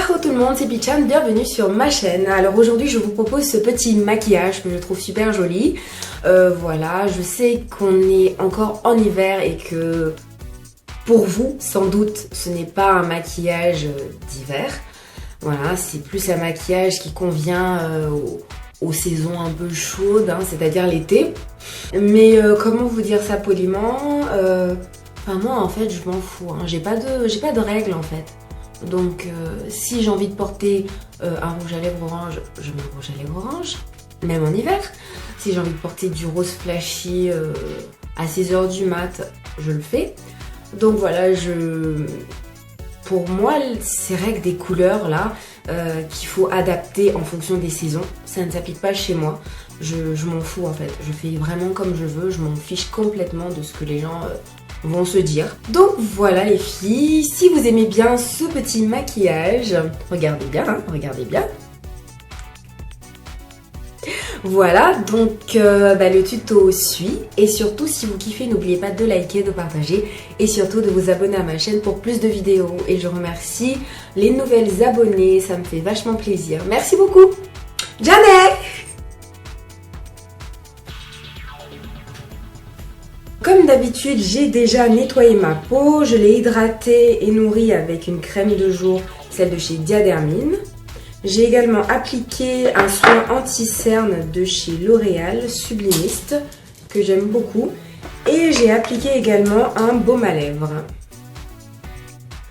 Hello tout le monde, c'est Pichan, bienvenue sur ma chaîne. Alors aujourd'hui je vous propose ce petit maquillage que je trouve super joli. Voilà, je sais qu'on est encore en hiver et que pour vous, sans doute, ce n'est pas un maquillage d'hiver. Voilà, c'est plus un maquillage qui convient aux saisons un peu chaudes, hein, c'est-à-dire l'été. Mais comment vous dire ça poliment, enfin moi en fait je m'en fous, hein. J'ai pas de règles en fait. Donc si j'ai envie de porter un rouge à lèvres orange, je mets un rouge à lèvres orange, même en hiver. Si j'ai envie de porter du rose flashy à 6h du mat, je le fais. Donc voilà, pour moi, ces règles des couleurs là, qu'il faut adapter en fonction des saisons, ça ne s'applique pas chez moi. Je m'en fous en fait, je fais vraiment comme je veux, je m'en fiche complètement de ce que les gens vont se dire. Donc voilà les filles, si vous aimez bien ce petit maquillage, regardez bien, hein, regardez bien. Voilà, donc le tuto suit. Et surtout, si vous kiffez, n'oubliez pas de liker, de partager et surtout de vous abonner à ma chaîne pour plus de vidéos. Et je remercie les nouvelles abonnées, ça me fait vachement plaisir. Merci beaucoup. Janet! Comme d'habitude, j'ai déjà nettoyé ma peau. Je l'ai hydratée et nourrie avec une crème de jour, celle de chez Diadermine. J'ai également appliqué un soin anti-cerne de chez L'Oréal, Sublimiste, que j'aime beaucoup. Et j'ai appliqué également un baume à lèvres.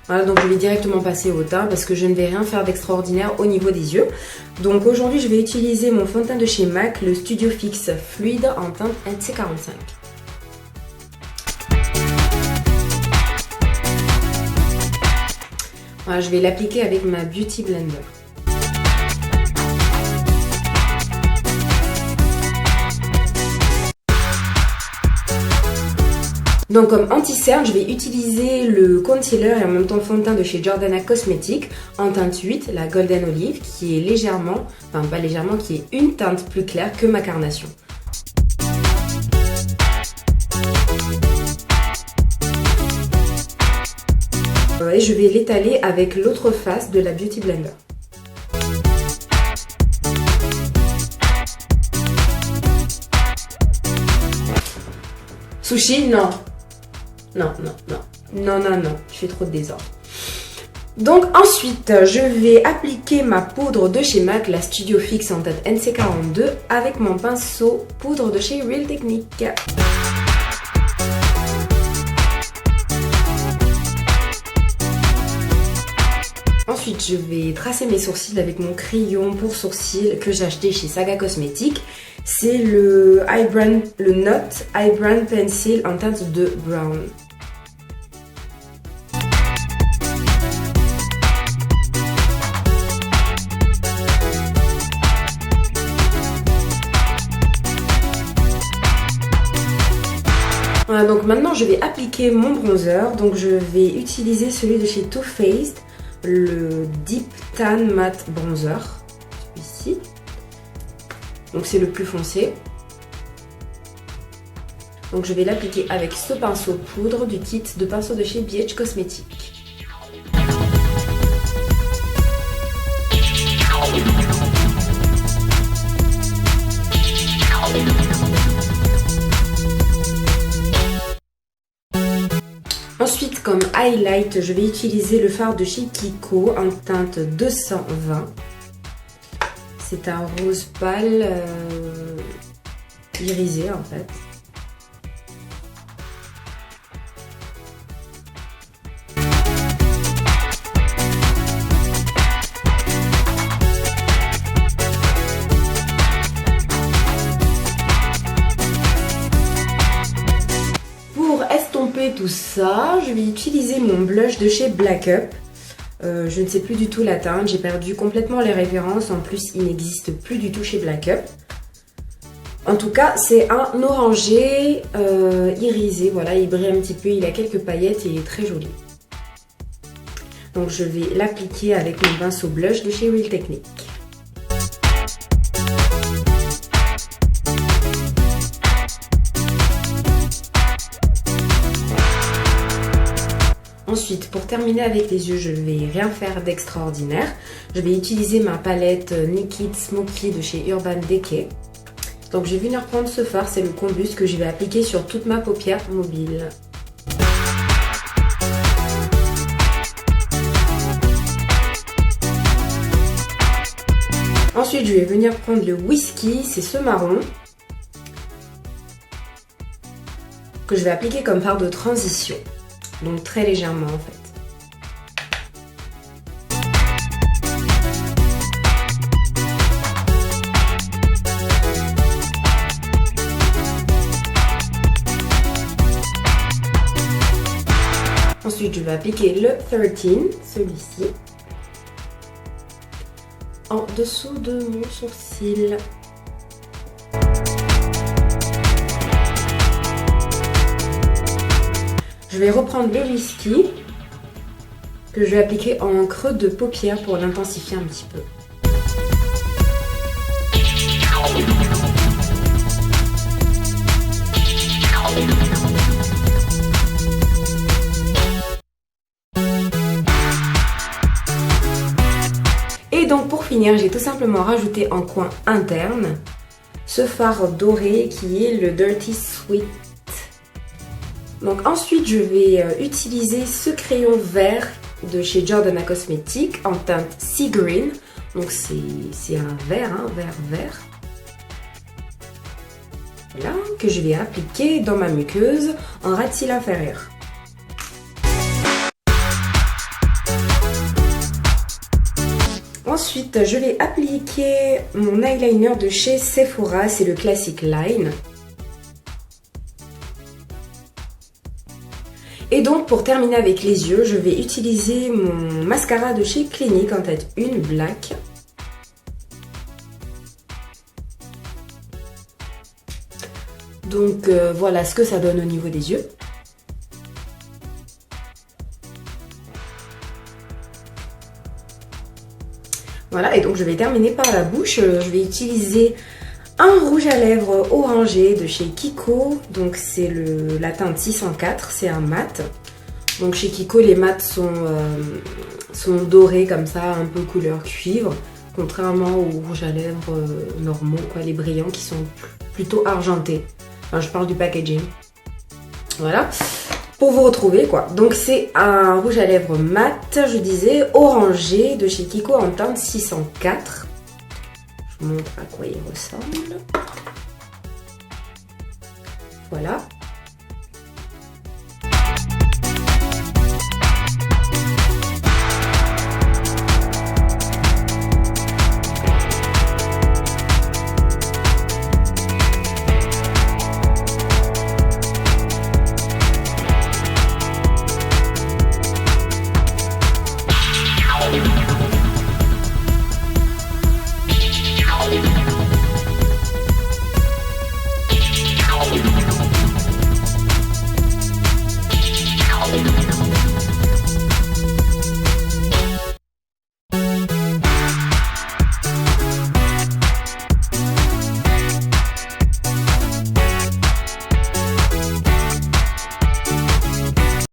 Voilà, donc je vais directement passer au teint parce que je ne vais rien faire d'extraordinaire au niveau des yeux. Donc aujourd'hui, je vais utiliser mon fond de teint de chez MAC, le Studio Fix Fluide en teinte NC45. Voilà, je vais l'appliquer avec ma Beauty Blender. Donc comme anti-cerne, je vais utiliser le concealer et en même temps le fond de teint de chez Jordana Cosmetics en teinte 8, la Golden Olive, qui est légèrement, enfin pas légèrement, qui est une teinte plus claire que ma carnation. Et je vais l'étaler avec l'autre face de la Beauty Blender. Sushi, non. Non, je fais trop de désordre. Donc ensuite, je vais appliquer ma poudre de chez MAC, la Studio Fix en teinte NC42 avec mon pinceau poudre de chez Real Technique. Ensuite, je vais tracer mes sourcils avec mon crayon pour sourcils que j'ai acheté chez Saga Cosmetics. C'est le Note Eyebrow Pencil en teinte de brown. Voilà, donc maintenant je vais appliquer mon bronzer. Donc je vais utiliser celui de chez Too Faced, le Deep Tan Matte Bronzer, celui-ci. Donc c'est le plus foncé. Donc je vais l'appliquer avec ce pinceau poudre du kit de pinceau de chez BH Cosmetics. Ensuite, comme highlight, je vais utiliser le fard de chez Kiko en teinte 220. C'est un rose pâle irisé en fait. Pour estomper tout ça, je vais utiliser mon blush de chez Black Up. Je ne sais plus du tout la teinte, j'ai perdu complètement les références, en plus il n'existe plus du tout chez Black Up. En tout cas c'est un orangé irisé, voilà, il brille un petit peu, il a quelques paillettes et il est très joli. Donc je vais l'appliquer avec mon pinceau blush de chez Real Technique. Ensuite, pour terminer avec les yeux, je ne vais rien faire d'extraordinaire. Je vais utiliser ma palette Naked Smoky de chez Urban Decay. Donc je vais venir prendre ce fard, c'est le Combus que je vais appliquer sur toute ma paupière mobile. Ensuite, je vais venir prendre le Whisky, c'est ce marron, que je vais appliquer comme fard de transition. Donc très légèrement en fait. Ensuite, je vais appliquer le 13, celui-ci, en dessous de mon sourcil. Je vais reprendre le Whisky que je vais appliquer en creux de paupière pour l'intensifier un petit peu. Et donc pour finir, j'ai tout simplement rajouté en coin interne ce fard doré qui est le Dirty Sweet. Donc ensuite, je vais utiliser ce crayon vert de chez Jordana Cosmetics en teinte Sea Green. Donc c'est un vert, vert. Voilà, que je vais appliquer dans ma muqueuse en ras de cils inférieur. Ensuite, je vais appliquer mon eyeliner de chez Sephora, c'est le Classic Line. Et donc pour terminer avec les yeux, je vais utiliser mon mascara de chez Clinique en tête 1 Black. Donc voilà ce que ça donne au niveau des yeux. Voilà, et donc je vais terminer par la bouche. Je vais utiliser un rouge à lèvres orangé de chez Kiko. Donc c'est la teinte 604, c'est un mat. Donc chez Kiko, les mats sont dorés comme ça, un peu couleur cuivre. Contrairement aux rouges à lèvres normaux, quoi, les brillants qui sont plutôt argentés. Enfin, je parle du packaging. Voilà. Pour vous retrouver quoi. Donc c'est un rouge à lèvres mat, je disais, orangé de chez Kiko en teinte 604. Je vous montre à quoi il ressemble. Voilà.